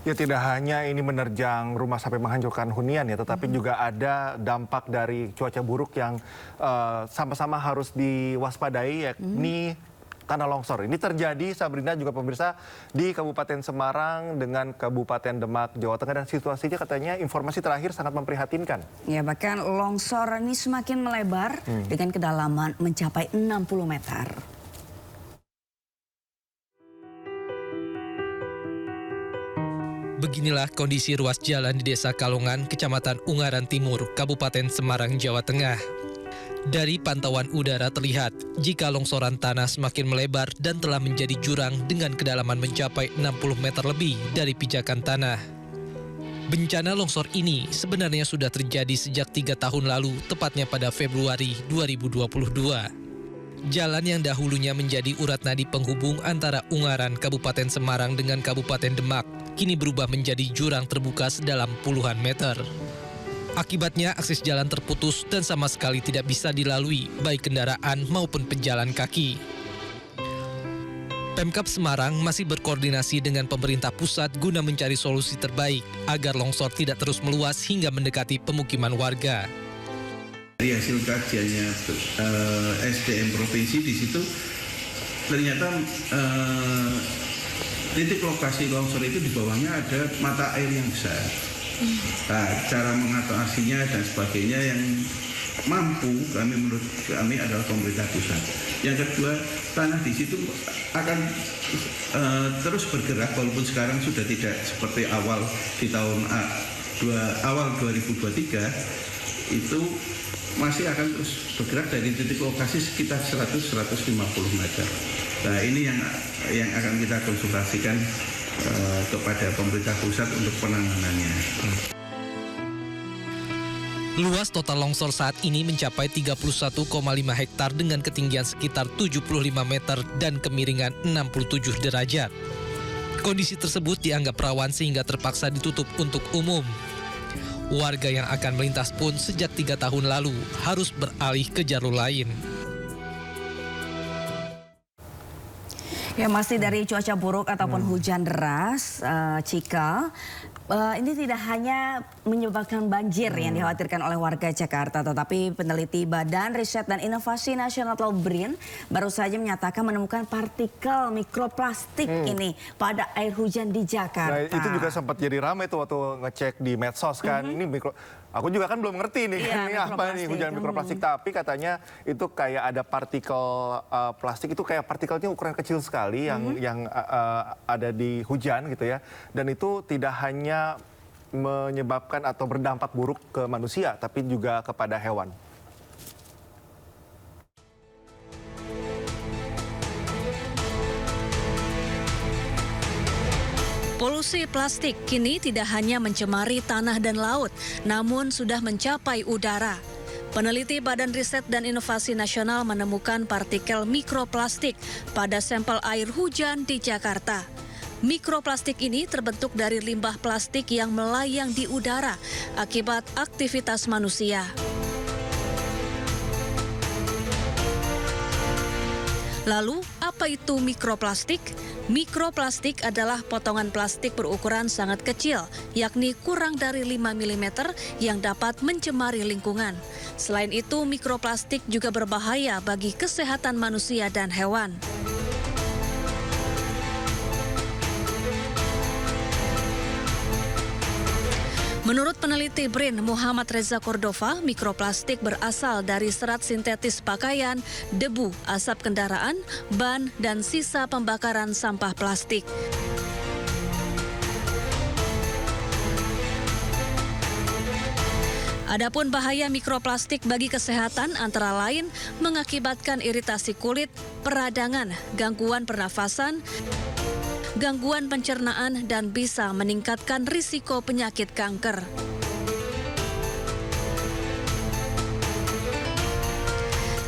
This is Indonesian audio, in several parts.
Ya tidak hanya ini menerjang rumah sampai menghancurkan hunian ya, tetapi juga ada dampak dari cuaca buruk yang sama-sama harus diwaspadai, yakni tanah longsor. Ini terjadi, Sabrina juga pemirsa, di Kabupaten Semarang dengan Kabupaten Demak, Jawa Tengah, dan situasinya katanya informasi terakhir sangat memprihatinkan. Ya, bahkan longsor ini semakin melebar dengan kedalaman mencapai 60 meter. Beginilah kondisi ruas jalan di Desa Kalongan, Kecamatan Ungaran Timur, Kabupaten Semarang, Jawa Tengah. Dari pantauan udara terlihat jika longsoran tanah semakin melebar dan telah menjadi jurang dengan kedalaman mencapai 60 meter lebih dari pijakan tanah. Bencana longsor ini sebenarnya sudah terjadi sejak 3 tahun lalu, tepatnya pada Februari 2022. Jalan yang dahulunya menjadi urat nadi penghubung antara Ungaran, Kabupaten Semarang dengan Kabupaten Demak, kini berubah menjadi jurang terbuka sedalam puluhan meter. Akibatnya akses jalan terputus dan sama sekali tidak bisa dilalui baik kendaraan maupun pejalan kaki. Pemkab Semarang masih berkoordinasi dengan pemerintah pusat guna mencari solusi terbaik agar longsor tidak terus meluas hingga mendekati pemukiman warga. Dari hasil kajiannya SDM provinsi, di situ ternyata titik lokasi longsor itu di bawahnya ada mata air yang besar. Nah, cara mengatasinya dan sebagainya yang mampu menurut kami adalah pemerintah pusat. Yang kedua, tanah di situ akan terus bergerak walaupun sekarang sudah tidak seperti awal di tahun awal 2023 itu masih akan terus bergerak dari titik lokasi sekitar 100-150 meter. Nah, ini yang akan kita konsultasikan kepada pemerintah pusat untuk penanganannya. Luas total longsor saat ini mencapai 31,5 hektar dengan ketinggian sekitar 75 meter dan kemiringan 67 derajat. Kondisi tersebut dianggap rawan sehingga terpaksa ditutup untuk umum. Warga yang akan melintas pun sejak 3 tahun lalu harus beralih ke jalur lain. Ya, masih dari cuaca buruk ataupun hujan deras, Cika, ini tidak hanya menyebabkan banjir yang dikhawatirkan oleh warga Jakarta, tetapi peneliti Badan Riset dan Inovasi Nasional atau BRIN baru saja menyatakan menemukan partikel mikroplastik ini pada air hujan di Jakarta. Nah, itu juga sempat jadi ramai tuh waktu ngecek di medsos kan. Ini aku juga kan belum ngerti nih, ini apa nih hujan mikroplastik, tapi katanya itu kayak ada partikel plastik, itu kayak partikelnya ukuran kecil sekali yang ada di hujan gitu ya. Dan itu tidak hanya menyebabkan atau berdampak buruk ke manusia, tapi juga kepada hewan. Polusi plastik kini tidak hanya mencemari tanah dan laut, namun sudah mencapai udara. Peneliti Badan Riset dan Inovasi Nasional menemukan partikel mikroplastik pada sampel air hujan di Jakarta. Mikroplastik ini terbentuk dari limbah plastik yang melayang di udara akibat aktivitas manusia. Lalu, apa itu mikroplastik? Mikroplastik adalah potongan plastik berukuran sangat kecil, yakni kurang dari 5 mm yang dapat mencemari lingkungan. Selain itu, mikroplastik juga berbahaya bagi kesehatan manusia dan hewan. Menurut peneliti BRIN Muhammad Reza Cordova, mikroplastik berasal dari serat sintetis pakaian, debu, asap kendaraan, ban, dan sisa pembakaran sampah plastik. Adapun bahaya mikroplastik bagi kesehatan antara lain mengakibatkan iritasi kulit, peradangan, gangguan pernafasan, gangguan pencernaan, dan bisa meningkatkan risiko penyakit kanker.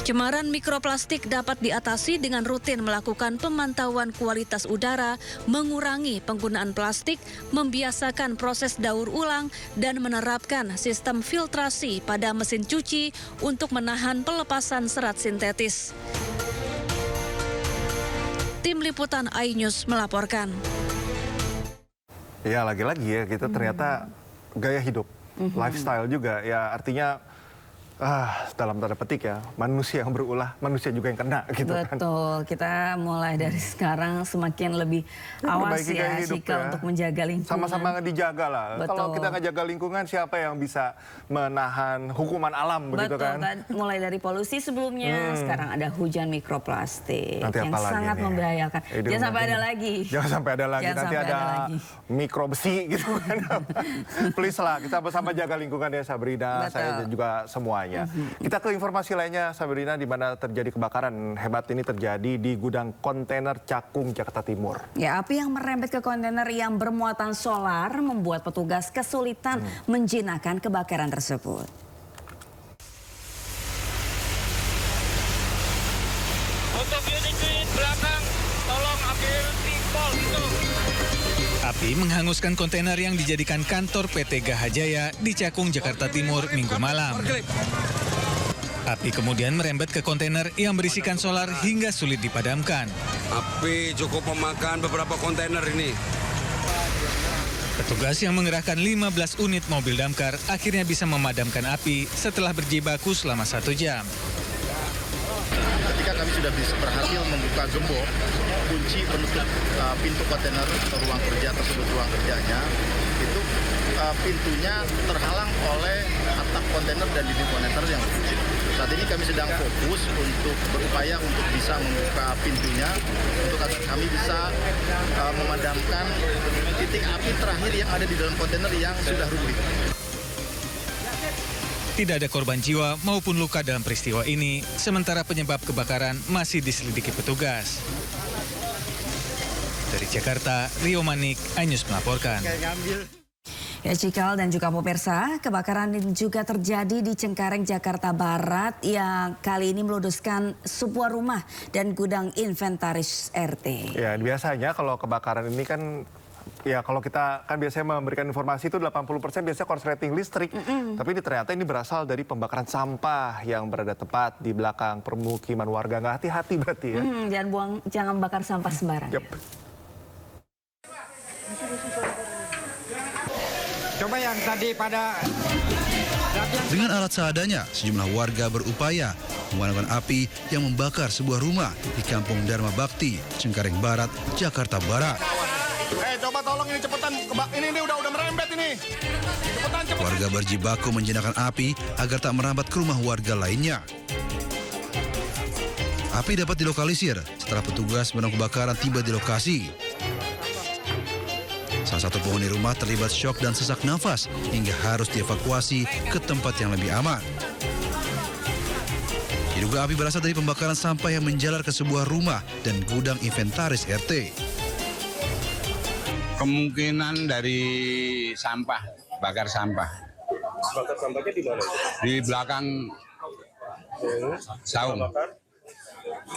Cemaran mikroplastik dapat diatasi dengan rutin melakukan pemantauan kualitas udara, mengurangi penggunaan plastik, membiasakan proses daur ulang, dan menerapkan sistem filtrasi pada mesin cuci untuk menahan pelepasan serat sintetis. Tim Liputan iNews melaporkan. Ya lagi-lagi ya kita ternyata gaya hidup, lifestyle juga ya artinya dalam tanda petik ya manusia yang berulah, manusia juga yang kena gitu kan. Betul, kita mulai dari sekarang semakin lebih awas Perbaiki ya gaya hidup Cika ya. untuk menjaga lingkungan. Sama-sama dijaga lah. Betul. Kalau kita nggak jaga lingkungan, siapa yang bisa menahan hukuman alam begitu Betul, kan? mulai dari polusi sebelumnya, sekarang ada hujan mikroplastik Nanti yang apa lagi sangat nih? membahayakan. Hidup Jangan sampai nanti. ada lagi. Jangan sampai ada lagi. Jangan Nanti sampai ada ada lagi. mikro besi gitu kan. Please lah, kita bersama jaga lingkungan ya Sabrina, Betul. saya dan juga semuanya. Kita ke informasi lainnya Sabrina, di mana terjadi kebakaran hebat ini terjadi di gudang kontainer Cakung, Jakarta Timur. Ya, api yang merembet ke kontainer yang bermuatan solar membuat petugas kesulitan menjinakkan kebakaran tersebut. Untuk unit-unit belakang, tolong ambil timpol gitu. Api menghanguskan kontainer yang dijadikan kantor PT Gahajaya di Cakung, Jakarta Timur, Minggu malam. Api kemudian merembet ke kontainer yang berisikan solar hingga sulit dipadamkan. Api cukup memakan beberapa kontainer ini. Petugas yang mengerahkan 15 unit mobil damkar akhirnya bisa memadamkan api setelah berjibaku selama 1 jam. Ketika kami sudah bisa berhasil membuka gembok, kunci penutup pintu kontainer atau ruang kerja tersebut, ruang kerjanya, itu pintunya terhalang oleh atap kontainer dan dinding kontainer yang terkunci. Saat ini kami sedang fokus untuk berupaya untuk bisa membuka pintunya, untuk agar kami bisa memadamkan titik api terakhir yang ada di dalam kontainer yang sudah rubuh. Tidak ada korban jiwa maupun luka dalam peristiwa ini, sementara penyebab kebakaran masih diselidiki petugas. Dari Jakarta, Rio Manik, iNews melaporkan. Ya, Cikal dan juga pemirsa, kebakaran ini juga terjadi di Cengkareng, Jakarta Barat yang kali ini meludeskan sebuah rumah dan gudang inventaris RT. Ya, biasanya kalau kebakaran ini kan ya kalau kita kan biasanya memberikan informasi itu 80% biasanya korsleting listrik. Tapi ini ternyata ini berasal dari pembakaran sampah yang berada tepat di belakang permukiman warga. Nggak hati-hati berarti ya. Jangan bakar sampah sembarangan. Yep. Coba yang tadi pada... Dengan alat seadanya, sejumlah warga berupaya memadamkan api yang membakar sebuah rumah di Kampung Dharma Bakti, Cengkareng Barat, Jakarta Barat. Coba tolong ini cepetan, ini udah merembet ini. Cepetan. Warga berjibaku menjinakkan api agar tak merambat ke rumah warga lainnya. Api dapat dilokalisir setelah petugas pemadam kebakaran tiba di lokasi. Salah satu penghuni rumah terlibat syok dan sesak nafas hingga harus dievakuasi ke tempat yang lebih aman. Diduga api berasal dari pembakaran sampah yang menjalar ke sebuah rumah dan gudang inventaris RT. Kemungkinan dari sampah, bakar sampah. Bakar sampahnya di mana? Di belakang saung.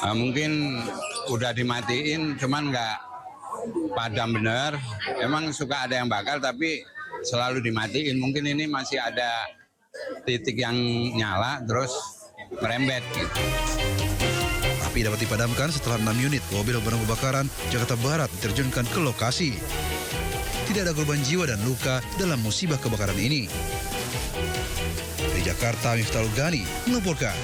Mungkin udah dimatiin, cuman nggak padam bener. Emang suka ada yang bakar, tapi selalu dimatiin. Mungkin ini masih ada titik yang nyala, terus merembet gitu. Api dapat dipadamkan setelah 6 unit mobil pemadam kebakaran Jakarta Barat diterjunkan ke lokasi. Tidak ada korban jiwa dan luka dalam musibah kebakaran ini. Dari Jakarta, Miftahul Ghani melaporkan.